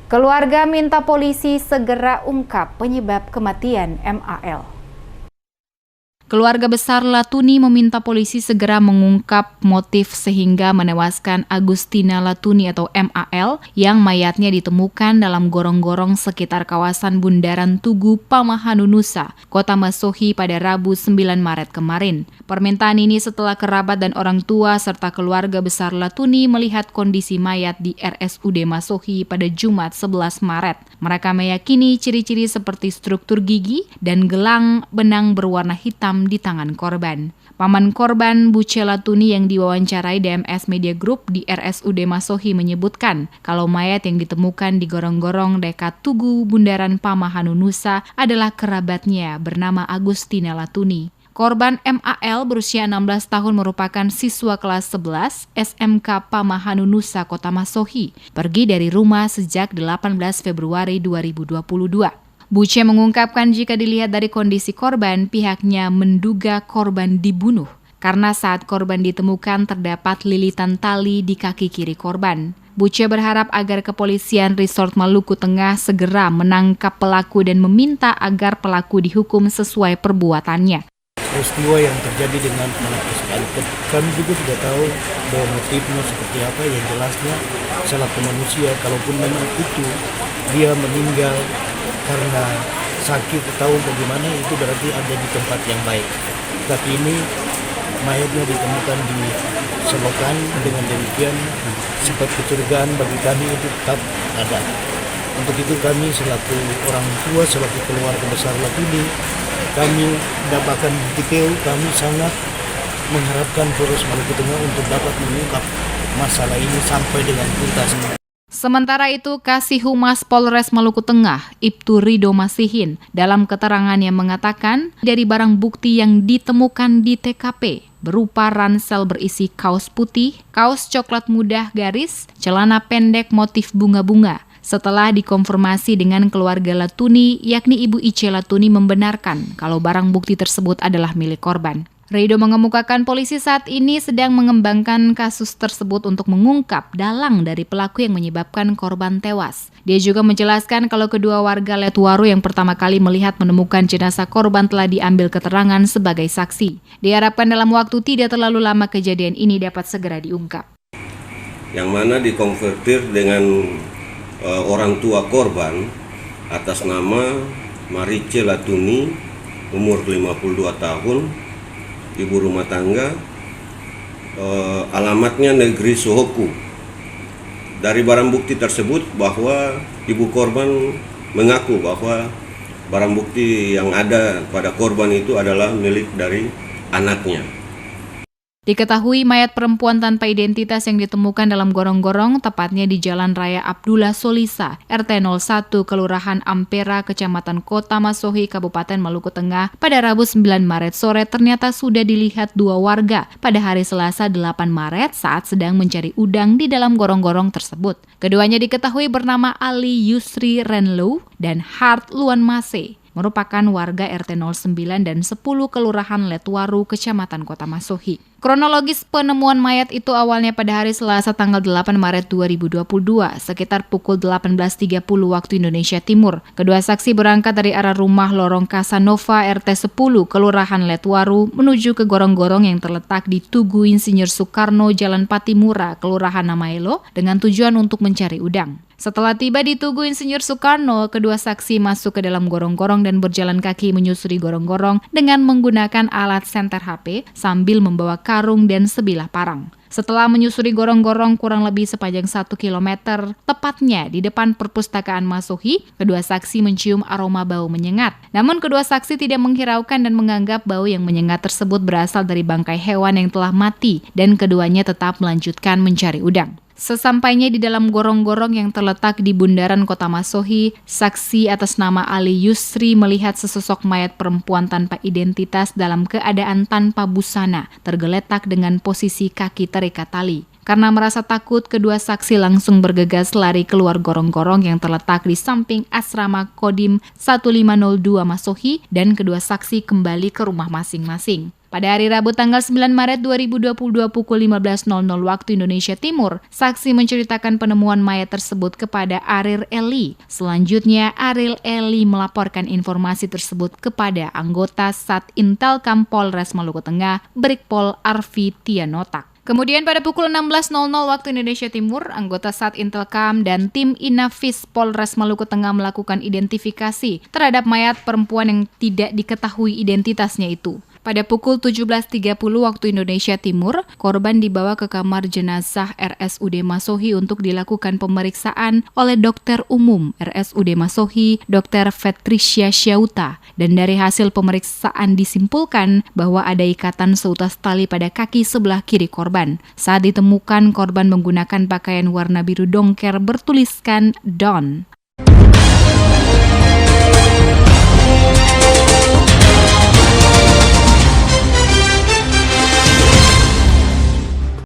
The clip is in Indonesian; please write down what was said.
Keluarga minta polisi segera ungkap penyebab kematian MAL. Keluarga besar Latuni meminta polisi segera mengungkap motif sehingga menewaskan Agustina Latuni atau MAL yang mayatnya ditemukan dalam gorong-gorong sekitar kawasan Bundaran Tugu, Pamahanu Nusa, Kota Masohi pada Rabu 9 Maret kemarin. Permintaan ini setelah kerabat dan orang tua serta keluarga besar Latuni melihat kondisi mayat di RSUD Masohi pada Jumat 11 Maret. Mereka meyakini ciri-ciri seperti struktur gigi dan gelang benang berwarna hitam di tangan korban. Paman korban, Buce Latuni yang diwawancarai DMS Media Group di RSUD Masohi menyebutkan kalau mayat yang ditemukan di gorong-gorong dekat Tugu Bundaran Pamahanu Nusa adalah kerabatnya bernama Agustina Latuni. Korban MAL berusia 16 tahun merupakan siswa kelas 11 SMK Pamahanu Nusa Kota Masohi, pergi dari rumah sejak 18 Februari 2022. Buce mengungkapkan jika dilihat dari kondisi korban, pihaknya menduga korban dibunuh karena saat korban ditemukan terdapat lilitan tali di kaki kiri korban. Buce berharap agar kepolisian Resort Maluku Tengah segera menangkap pelaku dan meminta agar pelaku dihukum sesuai perbuatannya. Peristiwa yang terjadi dengan anak sekalipun, kami juga tidak tahu bahwa motifnya seperti apa. Yang jelasnya selaku manusia, kalaupun memang itu dia meninggal karena sakit atau bagaimana, itu berarti ada di tempat yang baik. Tapi ini mayatnya ditemukan di selokan, dengan demikian sifat kecurigaan bagi kami itu tetap ada. Untuk itu kami selaku orang tua, selaku keluarga besar Latuni, kami mendapatkan detail, kami sangat mengharapkan Polres Maluku Tengah untuk dapat mengungkap masalah ini sampai dengan tuntas. Sementara itu, Kasih Humas Polres Maluku Tengah, Ibtu Rido Masihin, dalam keterangannya mengatakan dari barang bukti yang ditemukan di TKP berupa ransel berisi kaos putih, kaos coklat mudah garis, celana pendek motif bunga-bunga. Setelah dikonfirmasi dengan keluarga Latuni, yakni Ibu Ice Latuni membenarkan kalau barang bukti tersebut adalah milik korban. Rido mengemukakan polisi saat ini sedang mengembangkan kasus tersebut untuk mengungkap dalang dari pelaku yang menyebabkan korban tewas. Dia juga menjelaskan kalau kedua warga Letuaru yang pertama kali melihat menemukan jenazah korban telah diambil keterangan sebagai saksi. Diharapkan dalam waktu tidak terlalu lama kejadian ini dapat segera diungkap. Yang mana dikonfirmasi dengan orang tua korban atas nama Marice Latuni, umur 52 tahun, ibu rumah tangga, alamatnya negeri Sohoku. Dari barang bukti tersebut bahwa ibu korban mengaku bahwa barang bukti yang ada pada korban itu adalah milik dari anaknya. Diketahui mayat perempuan tanpa identitas yang ditemukan dalam gorong-gorong, tepatnya di Jalan Raya Abdullah Solisa, RT 01, Kelurahan Ampera, Kecamatan Kota Masohi, Kabupaten Maluku Tengah, pada Rabu 9 Maret sore ternyata sudah dilihat dua warga pada hari Selasa 8 Maret saat sedang mencari udang di dalam gorong-gorong tersebut. Keduanya diketahui bernama Ali Yusri Renlow dan Hart Luan Mase, merupakan warga RT 09 dan 10 Kelurahan Letuaru, Kecamatan Kota Masohi. Kronologis penemuan mayat itu awalnya pada hari Selasa tanggal 8 Maret 2022, sekitar pukul 18.30 waktu Indonesia Timur. Kedua saksi berangkat dari arah rumah Lorong Casanova RT 10 Kelurahan Letuaru menuju ke gorong-gorong yang terletak di Tugu Insinyur Soekarno, Jalan Patimura, Kelurahan Namaelo, dengan tujuan untuk mencari udang. Setelah tiba di Tugu Insinyur Soekarno, kedua saksi masuk ke dalam gorong-gorong dan berjalan kaki menyusuri gorong-gorong dengan menggunakan alat senter HP sambil membawa karung dan sebilah parang. Setelah menyusuri gorong-gorong kurang lebih sepanjang 1 km, tepatnya di depan perpustakaan Masohi, kedua saksi mencium aroma bau menyengat. Namun kedua saksi tidak menghiraukan dan menganggap bau yang menyengat tersebut berasal dari bangkai hewan yang telah mati dan keduanya tetap melanjutkan mencari udang. Sesampainya di dalam gorong-gorong yang terletak di bundaran Kota Masohi, saksi atas nama Ali Yusri melihat sesosok mayat perempuan tanpa identitas dalam keadaan tanpa busana, tergeletak dengan posisi kaki terikat tali. Karena merasa takut, kedua saksi langsung bergegas lari keluar gorong-gorong yang terletak di samping asrama Kodim 1502 Masohi dan kedua saksi kembali ke rumah masing-masing. Pada hari Rabu tanggal 9 Maret 2022 pukul 15.00 waktu Indonesia Timur, saksi menceritakan penemuan mayat tersebut kepada Ariel Eli. Selanjutnya, Ariel Eli melaporkan informasi tersebut kepada anggota Satintelkam Polres Maluku Tengah, Brigpol Arfi Tianotak. Kemudian pada pukul 16.00 waktu Indonesia Timur, anggota Satintelkam dan tim Inafis Polres Maluku Tengah melakukan identifikasi terhadap mayat perempuan yang tidak diketahui identitasnya itu. Pada pukul 17.30 waktu Indonesia Timur, korban dibawa ke kamar jenazah RSUD Masohi untuk dilakukan pemeriksaan oleh dokter umum RSUD Masohi, Dr. Fetricia Syauta. Dan dari hasil pemeriksaan disimpulkan bahwa ada ikatan seutas tali pada kaki sebelah kiri korban. Saat ditemukan, korban menggunakan pakaian warna biru dongker bertuliskan Don.